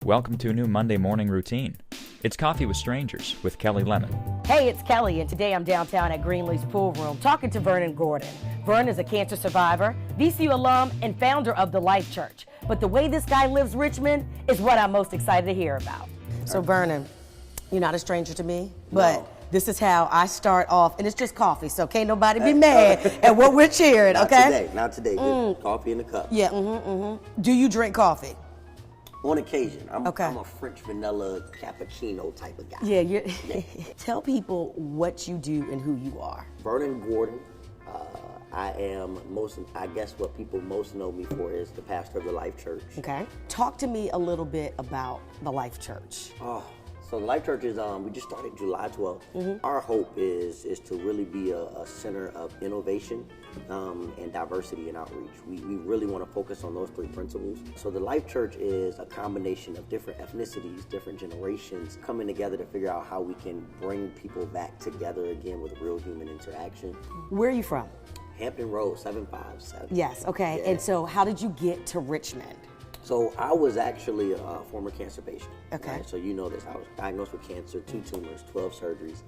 Welcome to a new Monday morning routine. It's Coffee with Strangers with Kelli Lemon. Hey, it's Kelly, and today I'm downtown at Greenleaf's pool room talking to Vernon Gordon. Vern is a cancer survivor, VCU alum, and founder of the Life Church. But the way this guy lives Richmond is what I'm most excited to hear about. So Vernon, you're not a stranger to me, but this is how I start off, and it's just coffee, so can't nobody be mad at what we're cheering, okay? Not today. Just coffee in the cup. Yeah, Do you drink coffee? On occasion. I'm a French vanilla cappuccino type of guy. Yeah. Tell people what you do and who you are. Vernon Gordon. I am I guess what people most know me for is the pastor of the Life Church. Okay. Talk to me a little bit about the Life Church. So the Life Church is, we just started July 12th. Our hope is to really be a center of innovation and diversity and outreach. We really want to focus on those three principles. So the Life Church is a combination of different ethnicities, different generations coming together to figure out how we can bring people back together again with real human interaction. Where are you from? Hampton Road, 757. Yes, okay. Yeah. And so how did you get to Richmond? So I was actually a former cancer patient. Okay. Right? So you know this. I was diagnosed with cancer, 2 tumors, 12 surgeries,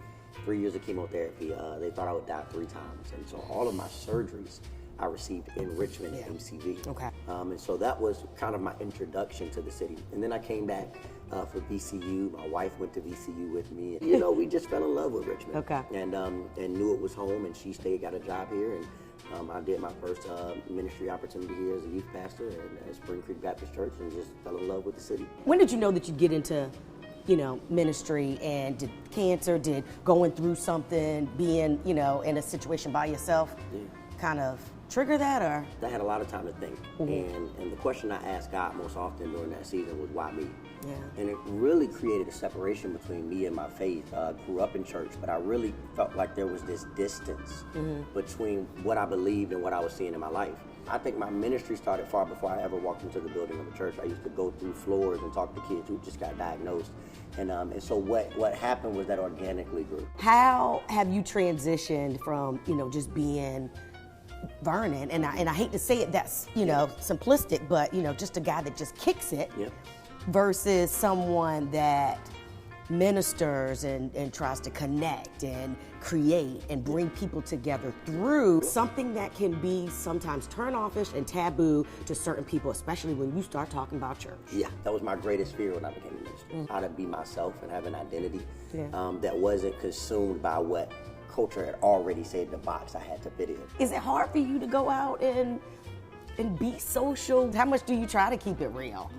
3 years of chemotherapy. They thought I would die 3 times. And so all of my surgeries I received in Richmond at MCV. Okay. And so that was kind of my introduction to the city. And then I came back for VCU. My wife went to VCU with me. You know, we just fell in love with Richmond. Okay. And knew it was home, and she got a job here. And I did my first ministry opportunity here as a youth pastor at Spring Creek Baptist Church, and just fell in love with the city. When did you know that you'd get into, ministry, and did cancer, did going through something, being, in a situation by yourself, kind of trigger that, or? I had a lot of time to think, and the question I asked God most often during that season was, why me? Yeah. And it really created a separation between me and my faith. I grew up in church, but I really felt like there was this distance between what I believed and what I was seeing in my life. I think my ministry started far before I ever walked into the building of a church. I used to go through floors and talk to kids who just got diagnosed. And so what happened was that organically grew. How have you transitioned from, just being Vernon, and I hate to say it, that's simplistic, but just a guy that just kicks it, versus someone that ministers and tries to connect and create and bring people together through something that can be sometimes turn-offish and taboo to certain people, especially when you start talking about church. Yeah, that was my greatest fear when I became a minister, how to be myself and have an identity that wasn't consumed by what culture had already said the box I had to fit in. Is it hard for you to go out and be social? How much do you try to keep it real?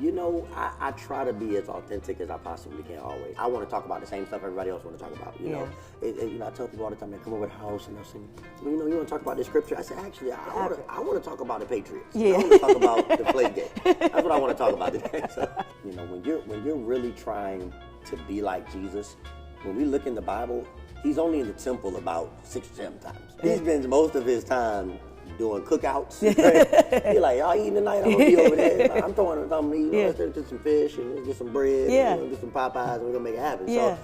I try to be as authentic as I possibly can always. I want to talk about the same stuff everybody else want to talk about. You know, I tell people all the time, they come over to the house and they'll say, you want to talk about the scripture? I say, actually, I want to talk about the Patriots. Yeah. I want to talk about the play game. That's what I want to talk about today. So, when you're really trying to be like Jesus, when we look in the Bible, he's only in the temple about 6 or 7 times. He spends most of his time doing cookouts. He's like, y'all eating tonight? I'm gonna be over there. I'm throwing something to eat. Let's get some fish and let's get some bread. And get some Popeyes, and we're gonna make it happen. So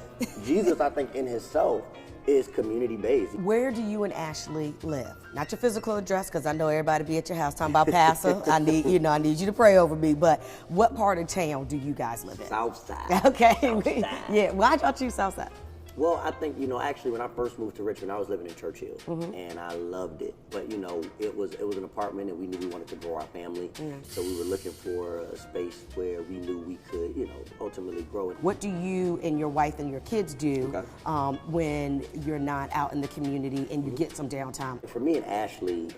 Jesus, I think, in himself is community based. Where do you and Ashley live? Not your physical address, because I know everybody be at your house talking about Pastor. I need you to pray over me. But what part of town do you guys live in? South Side. Okay. South Side. Yeah. Why'd y'all choose South Side? Well, I think, actually when I first moved to Richmond, I was living in Churchill, and I loved it. But, it was an apartment, and we knew we wanted to grow our family. So we were looking for a space where we knew we could, ultimately grow it. What do you and your wife and your kids do when you're not out in the community and you get some downtime? For me and Ashley,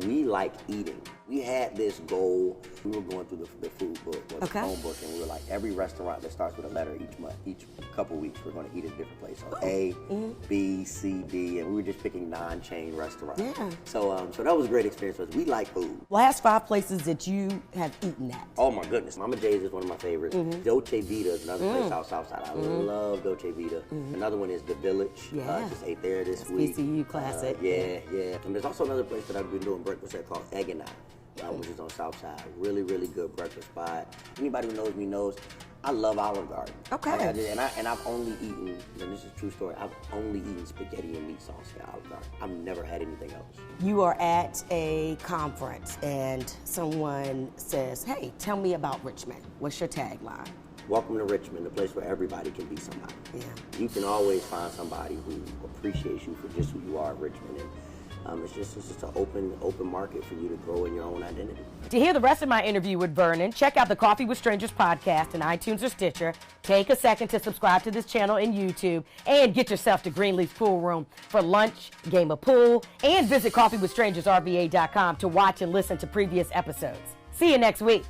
we like eating. We had this goal. We were going through the food book or the phone book, and we were like, every restaurant that starts with a letter each month, each couple weeks, we're going to eat at a different place. So A, B, C, D, and we were just picking non-chain restaurants. Yeah. So that was a great experience for us. We like food. Last 5 places that you have eaten at. Oh my goodness. Mama J's is one of my favorites. Dolce Vita is another place out Southside. I love Dolce Vita. Another one is The Village. Just ate there this week. VCU classic. Yeah. And there's also another place that I've been doing breakfast at called Egg and I, which is on Southside. Really, really good breakfast spot. Anybody who knows me knows I love Olive Garden. Okay. And I've only eaten, and this is a true story, I've only eaten spaghetti and meat sauce at Olive Garden. I've never had anything else. You are at a conference and someone says, hey, tell me about Richmond. What's your tagline? welcome to Richmond, a place where everybody can be somebody. Yeah. You can always find somebody who appreciates you for just who you are at Richmond. And it's just an open market for you to grow in your own identity. To hear the rest of my interview with Vernon, check out the Coffee with Strangers podcast in iTunes or Stitcher. Take a second to subscribe to this channel in YouTube and get yourself to Greenleaf Pool Room for lunch, game of pool, and visit coffeewithstrangersrva.com to watch and listen to previous episodes. See you next week.